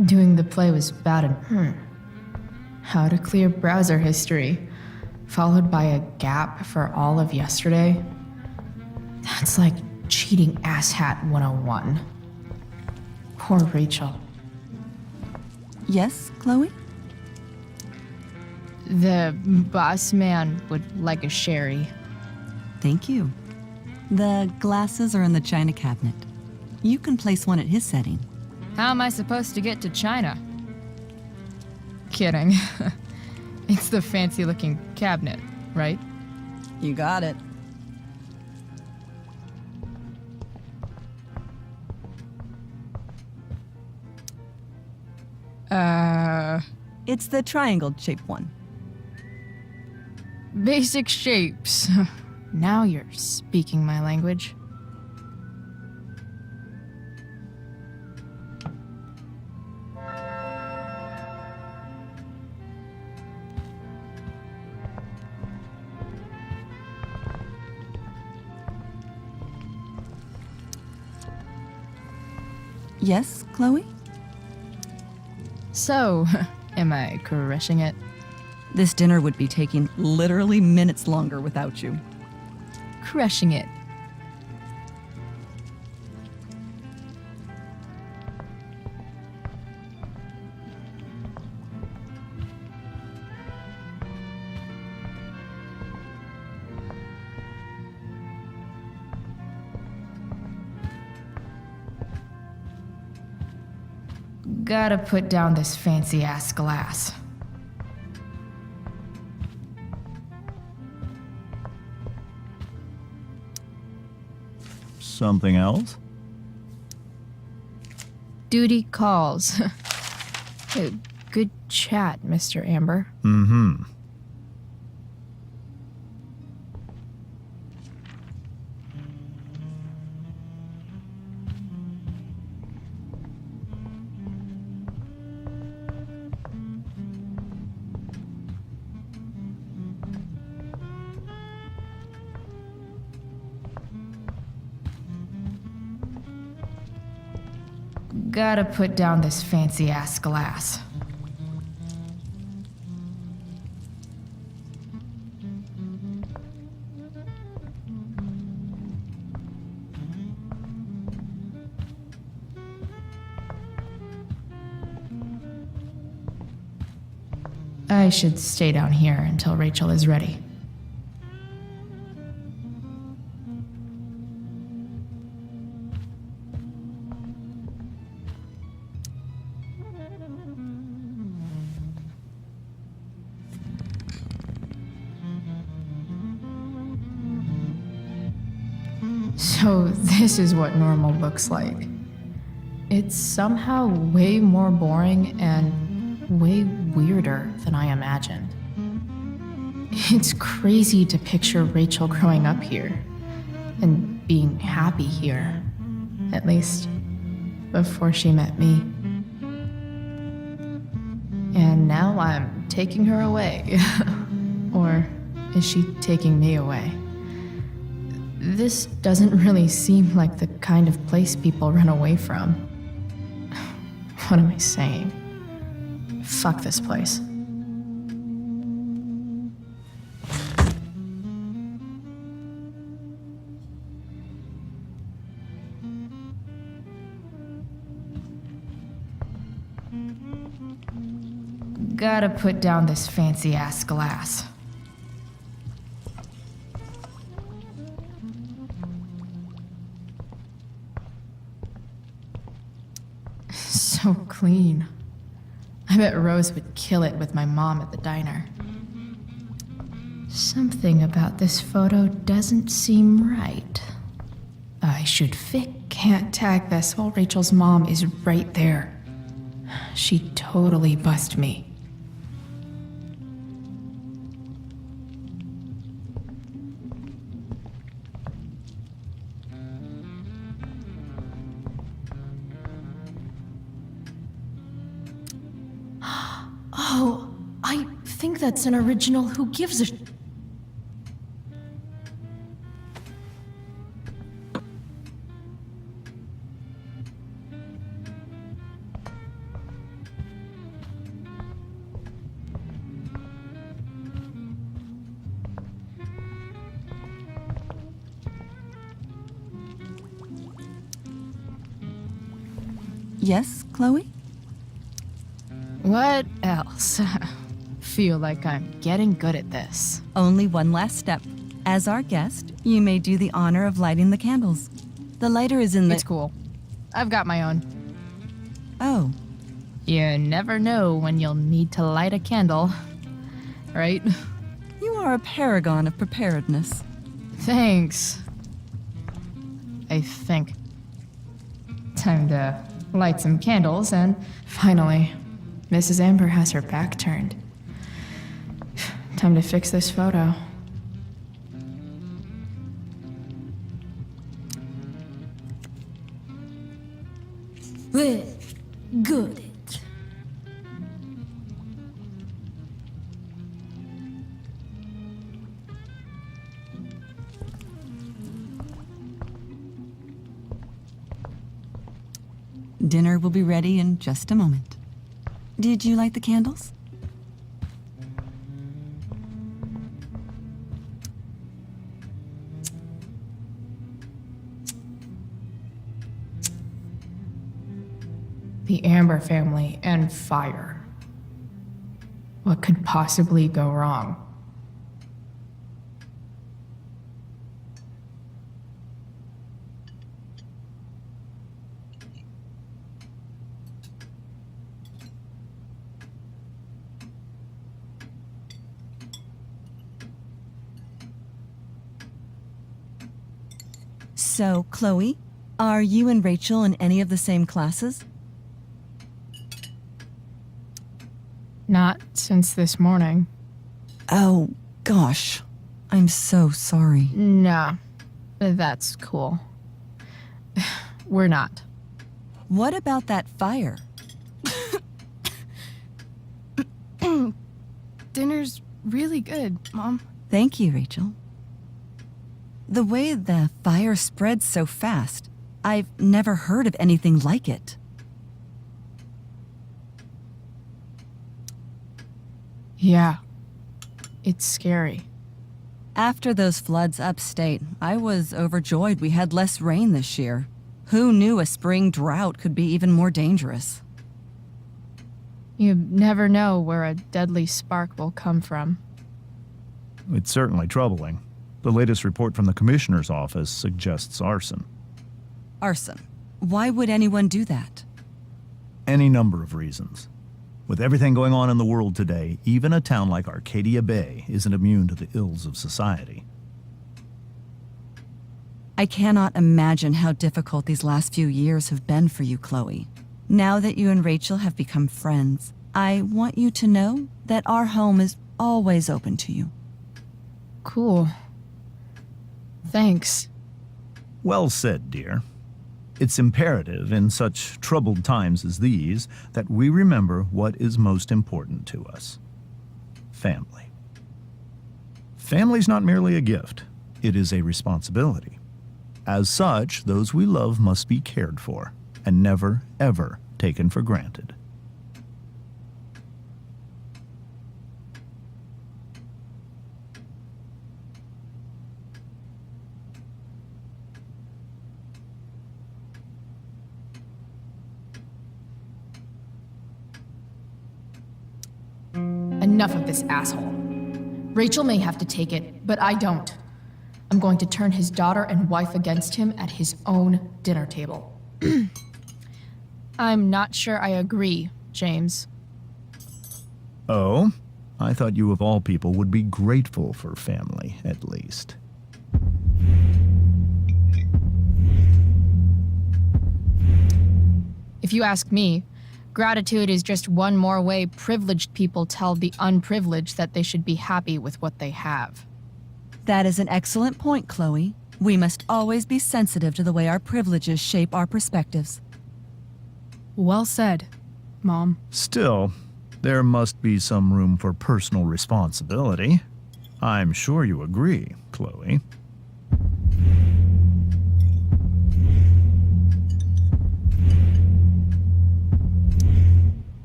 Doing the play was bad and how to clear browser history, followed by a gap for all of yesterday. That's like cheating asshat 101. Poor Rachel. Yes, Chloe? The boss man would like a sherry. Thank you. The glasses are in the china cabinet. You can place one at his setting. How am I supposed to get to China? Kidding. It's the fancy-looking cabinet, right? You got it. It's the triangle-shaped one. Basic shapes. Now you're speaking my language. Yes, Chloe? So, am I crushing it? This dinner would be taking literally minutes longer without you. Crushing it. Gotta put down this fancy-ass glass. Something else? Duty calls. Good chat, Mr. Amber. Mm-hmm. Gotta put down this fancy-ass glass. I should stay down here until Rachel is ready. So this is what normal looks like. It's somehow way more boring and way weirder than I imagined. It's crazy to picture Rachel growing up here and being happy here, at least before she met me. And now I'm taking her away. Or is she taking me away? This doesn't really seem like the kind of place people run away from. What am I saying? Fuck this place. Gotta put down this fancy-ass glass. So clean. I bet Rose would kill it with my mom at the diner. Something about this photo doesn't seem right. I should can't tag this while Rachel's mom is right there. She'd totally bust me. Oh, I think that's an original Who Gives a... Yes, Chloe? What else? Feel like I'm getting good at this. Only one last step. As our guest, you may do the honor of lighting the candles. The lighter is in the... It's cool. I've got my own. Oh, You never know when you'll need to light a candle, right? you are a paragon of preparedness. Thanks. I think. Time to light some candles, and finally, Mrs. Amber has her back turned. Time to fix this photo. Well, good. Dinner will be ready in just a moment. Did you light the candles? The Amber family and fire. What could possibly go wrong? So, Chloe, are you and Rachel in any of the same classes? Not since this morning. Oh, gosh. I'm so sorry. Nah, that's cool. We're not. What about that fire? Dinner's really good, Mom. Thank you, Rachel. The way the fire spreads so fast, I've never heard of anything like it. Yeah, it's scary. After those floods upstate, I was overjoyed we had less rain this year. Who knew a spring drought could be even more dangerous? You never know where a deadly spark will come from. It's certainly troubling. The latest report from the commissioner's office suggests arson. Arson. Why would anyone do that? Any number of reasons. With everything going on in the world today, even a town like Arcadia Bay isn't immune to the ills of society. I cannot imagine how difficult these last few years have been for you, Chloe. Now that you and Rachel have become friends, I want you to know that our home is always open to you. Cool. Thanks. Well said, dear. It's imperative in such troubled times as these that we remember what is most important to us. Family. Family's not merely a gift, it is a responsibility. As such, those we love must be cared for and never, ever taken for granted. Enough of this asshole. Rachel may have to take it, but I don't. I'm going to turn his daughter and wife against him at his own dinner table. I'm not sure I agree, James. Oh? I thought you of all people would be grateful for family, at least. If you ask me, gratitude is just one more way privileged people tell the unprivileged that they should be happy with what they have. That is an excellent point, Chloe. We must always be sensitive to the way our privileges shape our perspectives. Well said, Mom. Still, there must be some room for personal responsibility. I'm sure you agree, Chloe.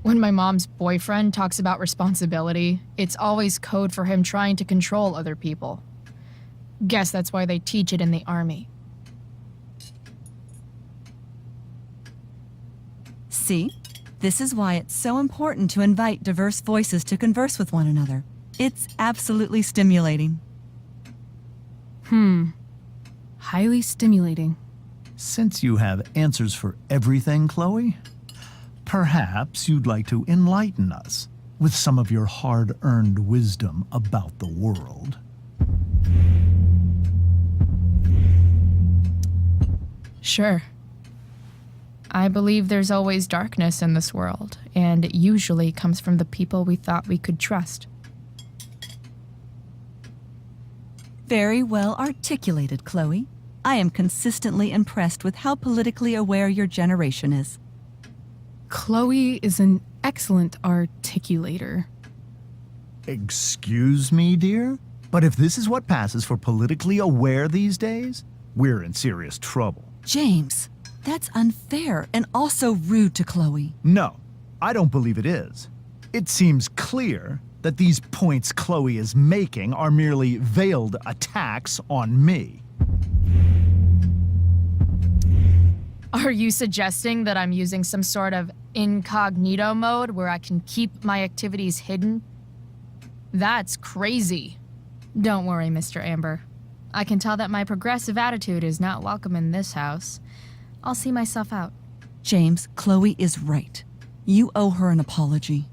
When my mom's boyfriend talks about responsibility, it's always code for him trying to control other people. Guess that's why they teach it in the army. See? This is why it's so important to invite diverse voices to converse with one another. It's absolutely stimulating. Highly stimulating. Since you have answers for everything, Chloe, perhaps you'd like to enlighten us with some of your hard-earned wisdom about the world. Sure. I believe there's always darkness in this world, and it usually comes from the people we thought we could trust. Very well articulated, Chloe. I am consistently impressed with how politically aware your generation is. Chloe is an excellent articulator. Excuse me, dear? But if this is what passes for politically aware these days, we're in serious trouble. James, that's unfair and also rude to Chloe. No, I don't believe it is. It seems clear that these points Chloe is making are merely veiled attacks on me. Are you suggesting that I'm using some sort of incognito mode where I can keep my activities hidden? That's crazy. Don't worry, Mr. Amber. I can tell that my progressive attitude is not welcome in this house. I'll see myself out. James, Chloe is right. You owe her an apology.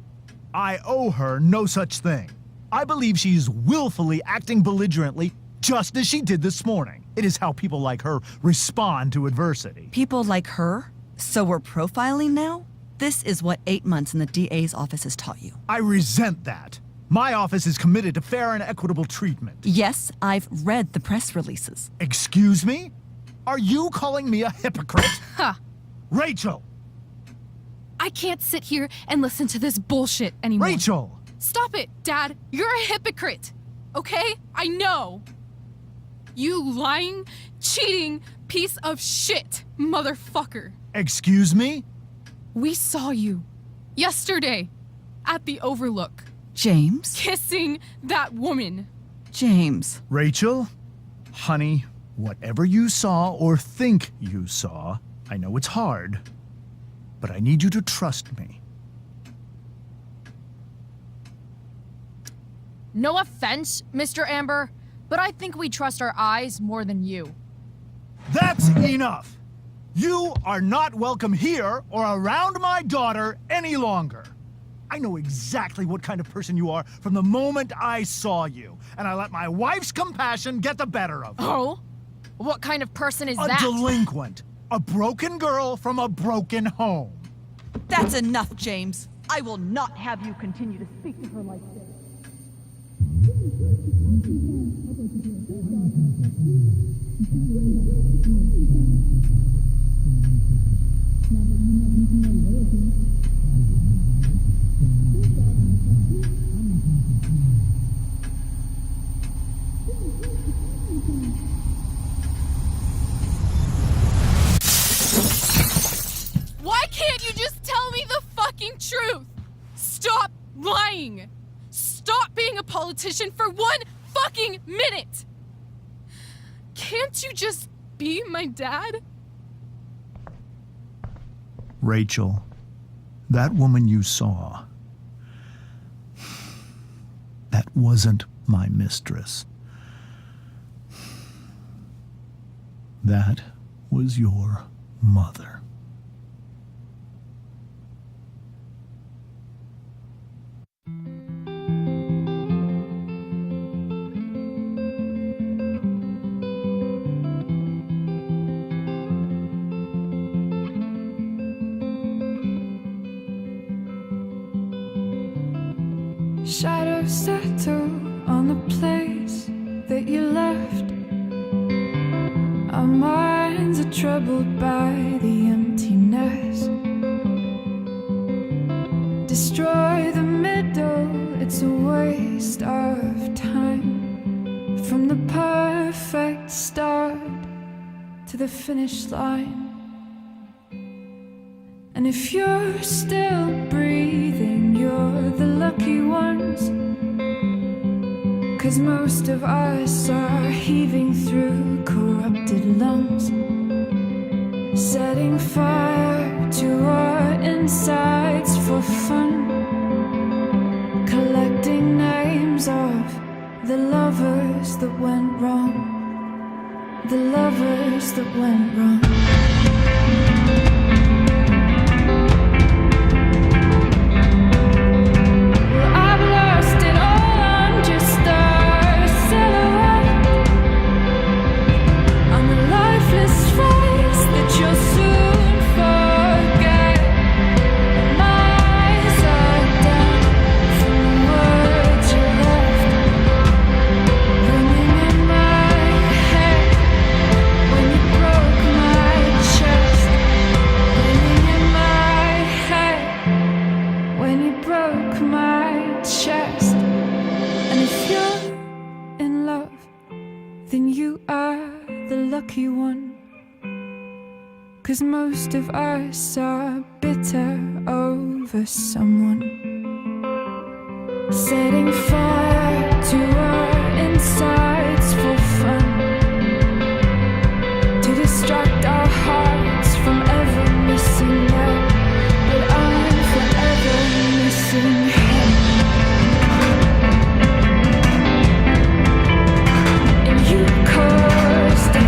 I owe her no such thing. I believe she's willfully acting belligerently just as she did this morning. It is how people like her respond to adversity. People like her? So we're profiling now? This is what 8 months in the DA's office has taught you. I resent that. My office is committed to fair and equitable treatment. Yes, I've read the press releases. Excuse me? Are you calling me a hypocrite? Ha! Rachel! I can't sit here and listen to this bullshit anymore. Rachel! Stop it, Dad! You're a hypocrite! Okay? I know! You lying, cheating piece of shit, motherfucker! Excuse me? We saw you yesterday at the Overlook James? kissing that woman. James. Rachel? Honey, whatever you saw or think you saw, I know it's hard, but I need you to trust me. No offense, Mr. Amber, but I think we trust our eyes more than you. That's enough! You are not welcome here or around my daughter any longer. I know exactly what kind of person you are from the moment I saw you, and I let my wife's compassion get the better of me. Oh? What kind of person is A that? delinquent. A broken girl from a broken home. That's enough, James. I will not have you continue to speak to her like this. Why can't you just tell me the fucking truth? Stop lying! Stop being a politician for 1 fucking minute! Can't you just be my dad? Rachel, that woman you saw, that wasn't my mistress. That was your mother. Shadows settle on the place that you left. Our minds are troubled by the emptiness. Destroy the middle, it's a waste of time. From the perfect start to the finish line. And if you're still breathing, you're the lucky ones. 'Cause most of us are heaving through corrupted lungs, setting fire to our insides for fun, collecting names of the lovers that went wrong, the lovers that went wrong. Well, I've lost it all, I'm just a silhouette on the lifeless face that you'll soon forget. My eyes are down from the words you left, ringing in my head when you broke my chest, ringing in my head when you broke my chest. And if you're in love, then you are the lucky one, 'cause most of us are bitter over someone. Setting fire to our insides for fun, to distract our hearts from ever missing that. But I'm forever missing him. And you caused it.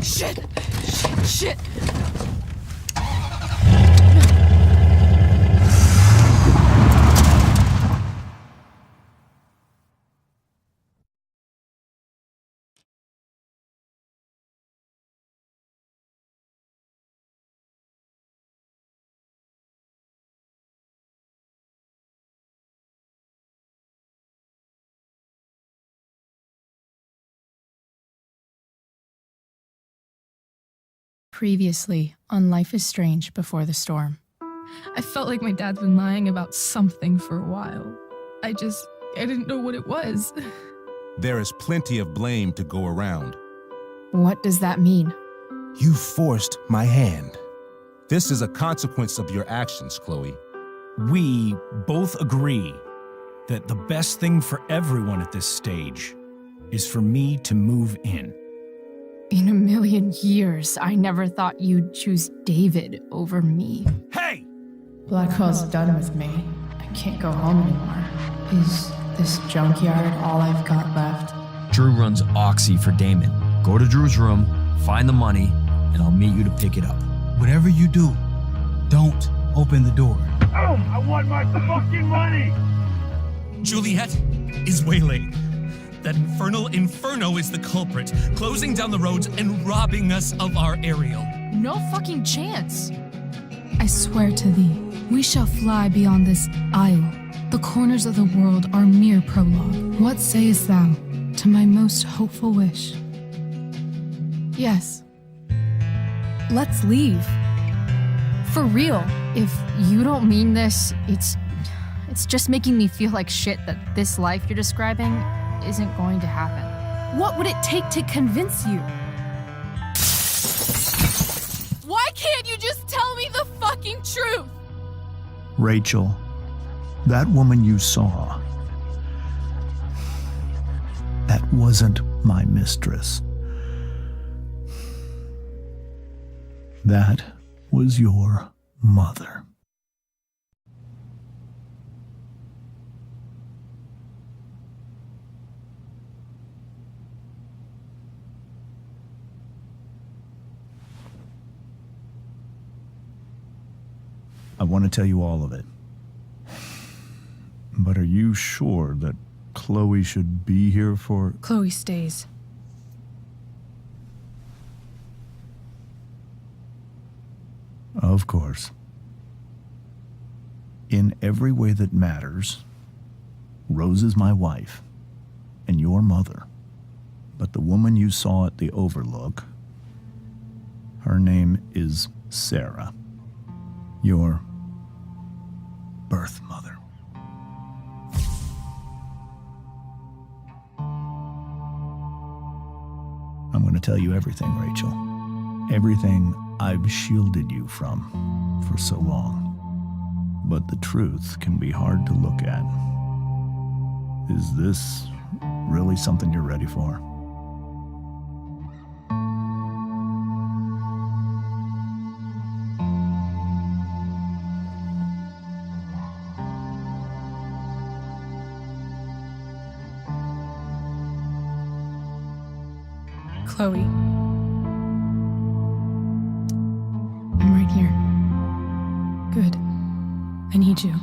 Shit! Shit! Previously on Life is Strange Before the Storm. I felt like my dad's been lying about something for a while. I didn't know what it was. There is plenty of blame to go around. What does that mean? You forced my hand. This is a consequence of your actions, Chloe. We both agree that the best thing for everyone at this stage is for me to move in. In a million years, I never thought you'd choose David over me. Hey! Blackwell's done with me. I can't go home anymore. Is this junkyard all I've got left? Drew runs Oxy for Damon. Go to Drew's room, find the money, and I'll meet you to pick it up. Whatever you do, don't open the door. Oh, I want my fucking money! Juliet is waylaid. That infernal inferno is the culprit, closing down the roads and robbing us of our aerial. No fucking chance. I swear to thee, we shall fly beyond this isle. The corners of the world are mere prologue. What sayest thou to my most hopeful wish? Yes. Let's leave. For real. If you don't mean this, it's just making me feel like shit that this life you're describing isn't going to happen. What would it take to convince you? Why can't you just tell me the fucking truth? Rachel, that woman you saw, that wasn't my mistress. That was your mother. I want to tell you all of it. But are you sure that Chloe should be here for... Chloe stays. Of course. In every way that matters, Rose is my wife and your mother. But the woman you saw at the Overlook, her name is Sarah. Your birth mother. I'm going to tell you everything, Rachel. Everything I've shielded you from for so long. But the truth can be hard to look at. Is this really something you're ready for? Chloe. I'm right here. Good. I need you.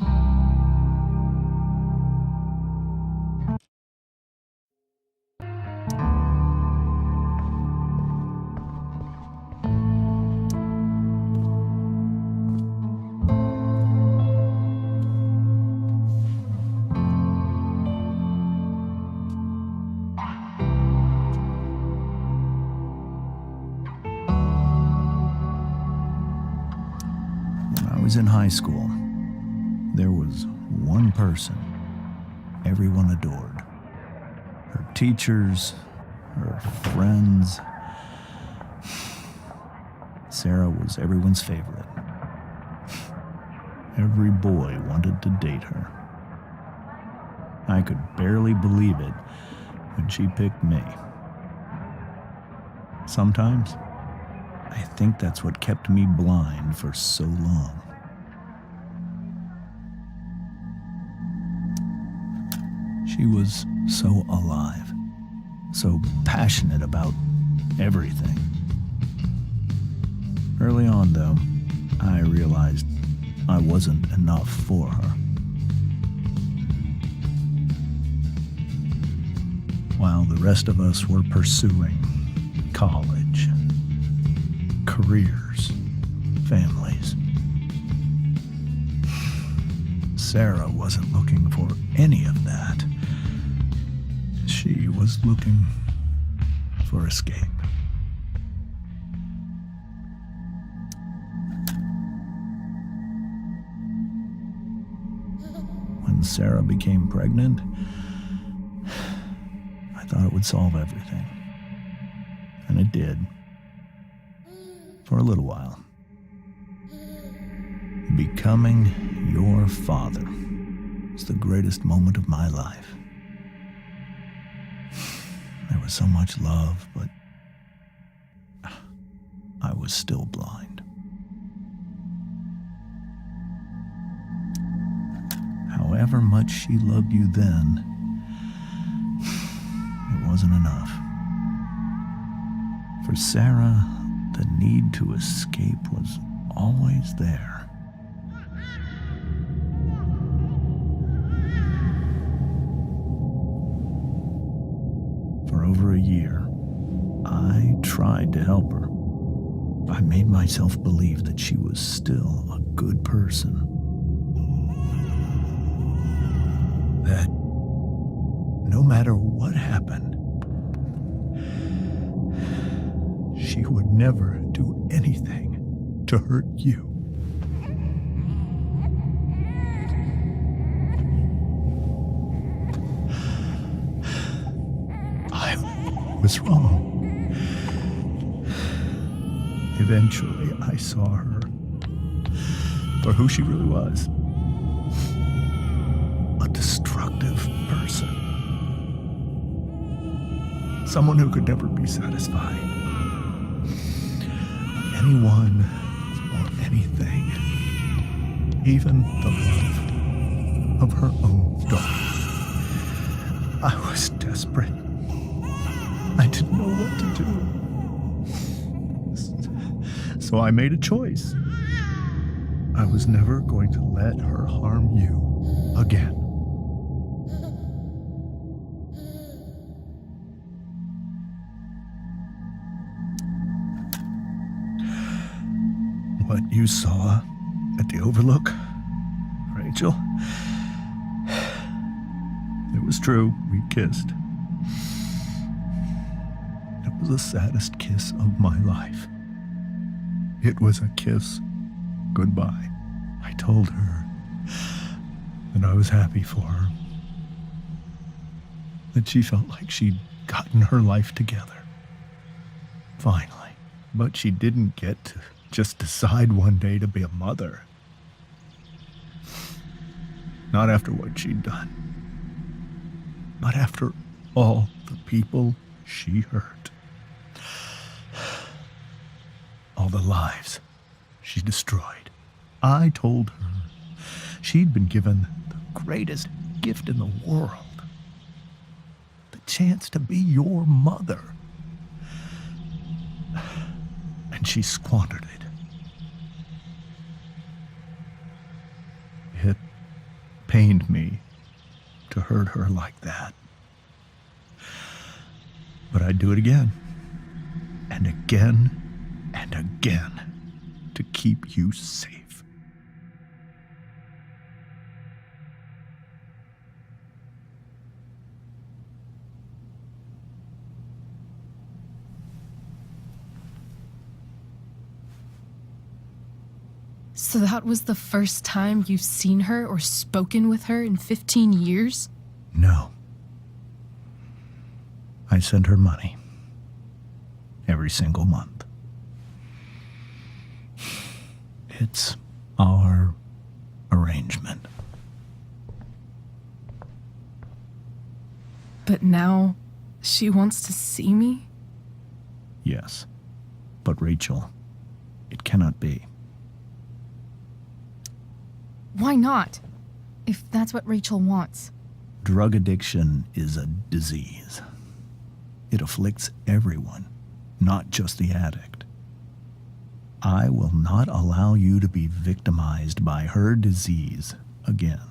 When I was in high school, there was one person everyone adored. Her teachers, her friends. Sarah was everyone's favorite. Every boy wanted to date her. I could barely believe it when she picked me. Sometimes, I think that's what kept me blind for so long. She was so alive, so passionate about everything. Early on, though, I realized I wasn't enough for her. While the rest of us were pursuing college, careers, families, Sarah wasn't looking for any of that. She was looking for escape. When Sarah became pregnant, I thought it would solve everything. And it did. For a little while. Becoming your father was the greatest moment of my life. There was so much love, but I was still blind. However much she loved you then, it wasn't enough. For Sarah, the need to escape was always there. For over a year, I tried to help her. I made myself believe that she was still a good person. That no matter what happened, she would never do anything to hurt you. I was wrong. Eventually, I saw her for who she really was. A destructive person. Someone who could never be satisfied. Anyone or anything. Even the love of her own daughter. I was desperate. I didn't know what to do. So I made a choice. I was never going to let her harm you again. What you saw at the Overlook, Rachel, it was true. We kissed. It was the saddest kiss of my life. It was a kiss goodbye. told her that I was happy for her, that she felt like she'd gotten her life together. Finally. But she didn't get to just decide one day to be a mother. Not after what she'd done. Not after all the people she hurt. All the lives she destroyed. I told her she'd been given the greatest gift in the world. The chance to be your mother. And she squandered it. It pained me to hurt her like that. But I'd do it again, and again, and again, to keep you safe. So that was the first time you've seen her or spoken with her in 15 years? No. I sent her money every single month. It's our arrangement. But now she wants to see me? Yes. But Rachel, it cannot be. Why not? If that's what Rachel wants. Drug addiction is a disease. It afflicts everyone, not just the addict. I will not allow you to be victimized by her disease again.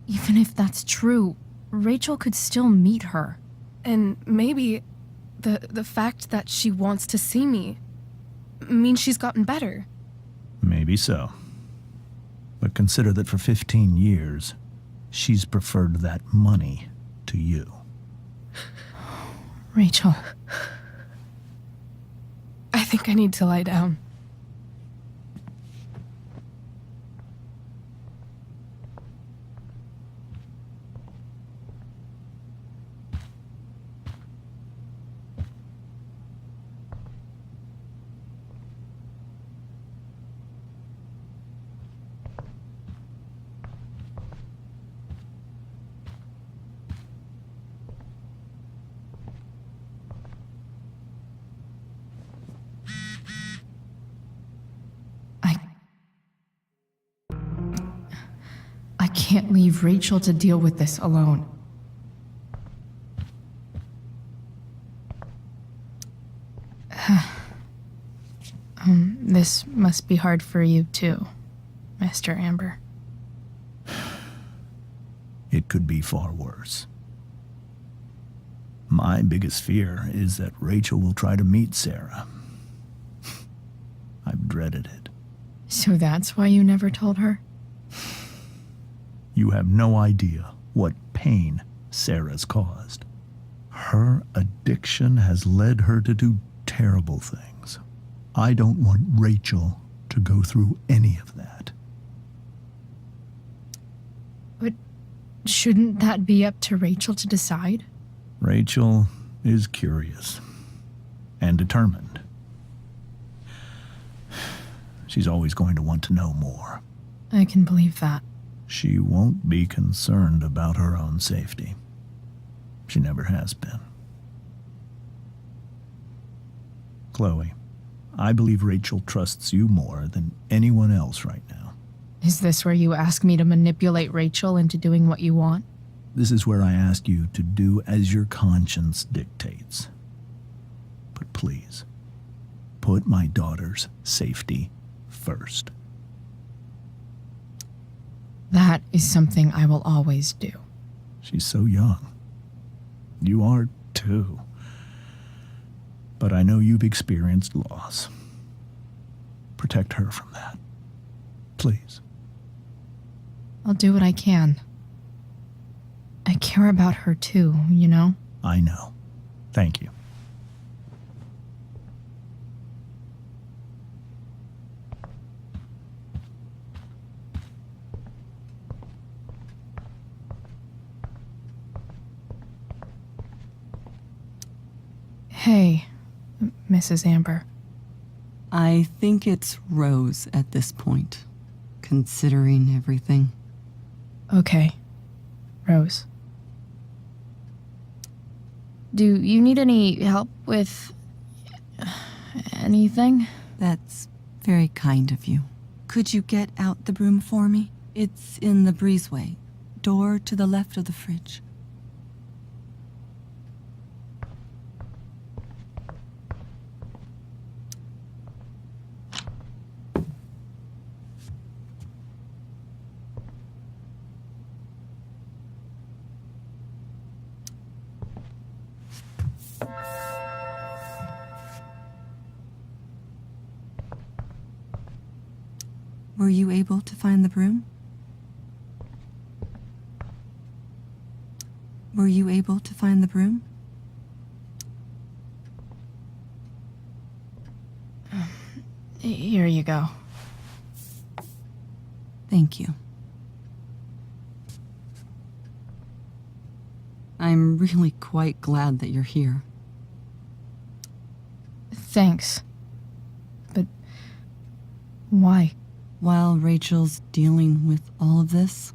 Even if that's true, Rachel could still meet her. And maybe the fact that she wants to see me means she's gotten better. Maybe so. But consider that for 15 years, she's preferred that money to you. Rachel. I think I need to lie down. I can't leave Rachel to deal with this alone. This must be hard for you too, Mr. Amber. It could be far worse. My biggest fear is that Rachel will try to meet Sarah. I've dreaded it. So that's why you never told her? You have no idea what pain Sarah's caused. Her addiction has led her to do terrible things. I don't want Rachel to go through any of that. But shouldn't that be up to Rachel to decide? Rachel is curious and determined. She's always going to want to know more. I can believe that. She won't be concerned about her own safety. She never has been. Chloe, I believe Rachel trusts you more than anyone else right now. Is this where you ask me to manipulate Rachel into doing what you want? This is where I ask you to do as your conscience dictates. But please, put my daughter's safety first. That is something I will always do. She's so young. You are too. But I know you've experienced loss. Protect her from that. Please. I'll do what I can. I care about her too, you know? I know. Thank you. Hey, Mrs. Amber. I think it's Rose at this point, considering everything. Okay, Rose. Do you need any help with anything? That's very kind of you. Could you get out the broom for me? It's in the breezeway, door to the left of the fridge. Were you able to find the broom? Were you able to find the broom? Here you go. Thank you. I'm really quite glad that you're here. Thanks. But why? While Rachel's dealing with all of this,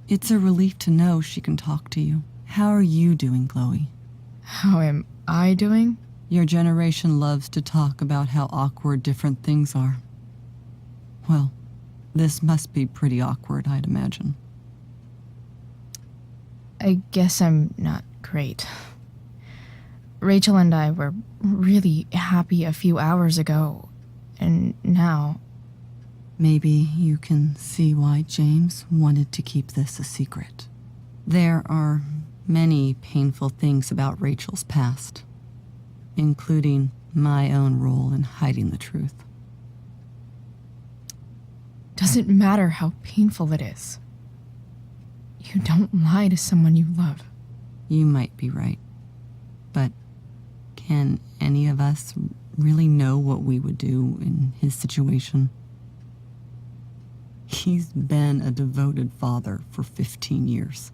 it's a relief to know she can talk to you. How are you doing, Chloe? How am I doing? Your generation loves to talk about how awkward different things are. Well, this must be pretty awkward, I'd imagine. I guess I'm not great. Rachel and I were really happy a few hours ago, and now... Maybe you can see why James wanted to keep this a secret. There are many painful things about Rachel's past, including my own role in hiding the truth. Doesn't matter how painful it is. You don't lie to someone you love. You might be right, but can any of us really know what we would do in his situation? He's been a devoted father for 15 years.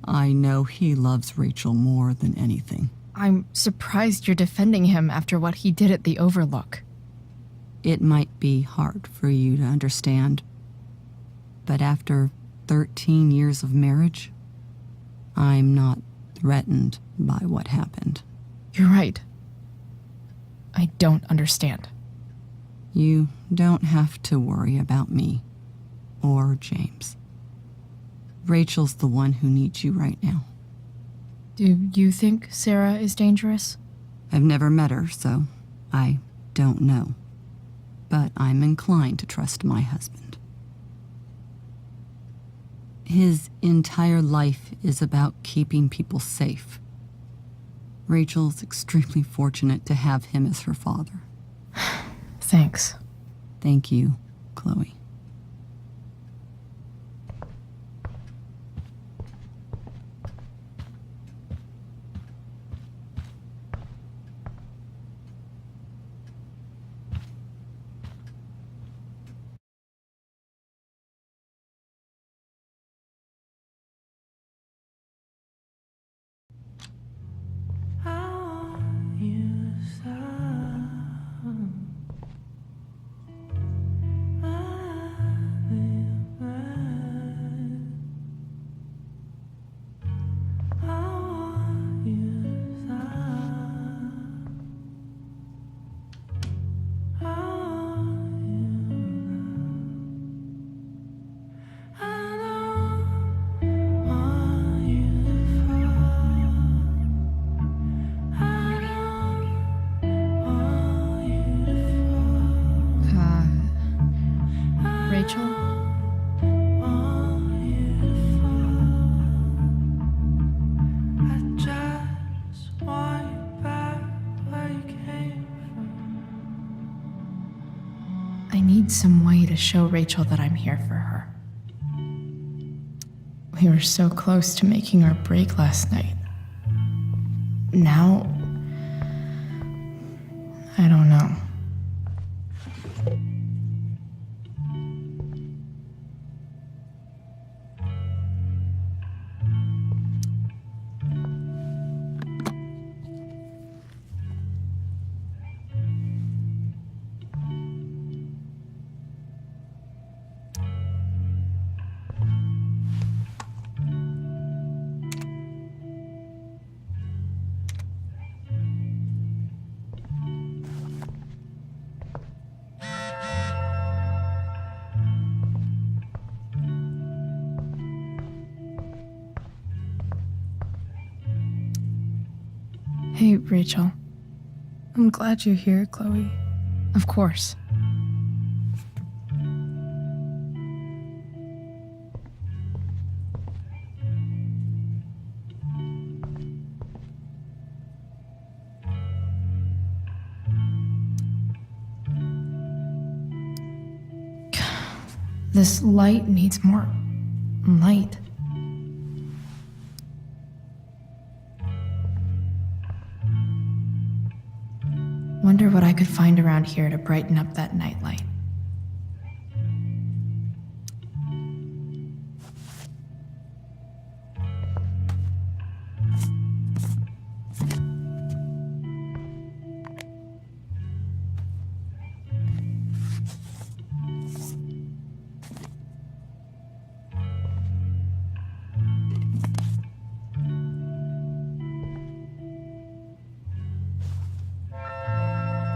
I know he loves Rachel more than anything. I'm surprised you're defending him after what he did at the Overlook. It might be hard for you to understand, but after 13 years of marriage, I'm not threatened by what happened. You're right. I don't understand. You don't have to worry about me or James. Rachel's the one who needs you right now. Do you think Sarah is dangerous? I've never met her, so I don't know. But I'm inclined to trust my husband. His entire life is about keeping people safe. Rachel's extremely fortunate to have him as her father. Thanks. Thank you, Chloe. Rachel? I need some way to show Rachel that I'm here for her. We were so close to making our break last night. Now, I don't know. Hey, Rachel. I'm glad you're here, Chloe. Of course. This light needs more light. Wonder what I could find around here to brighten up that nightlight.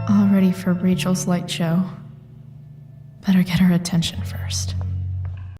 All ready for Rachel's light show. Better get her attention first.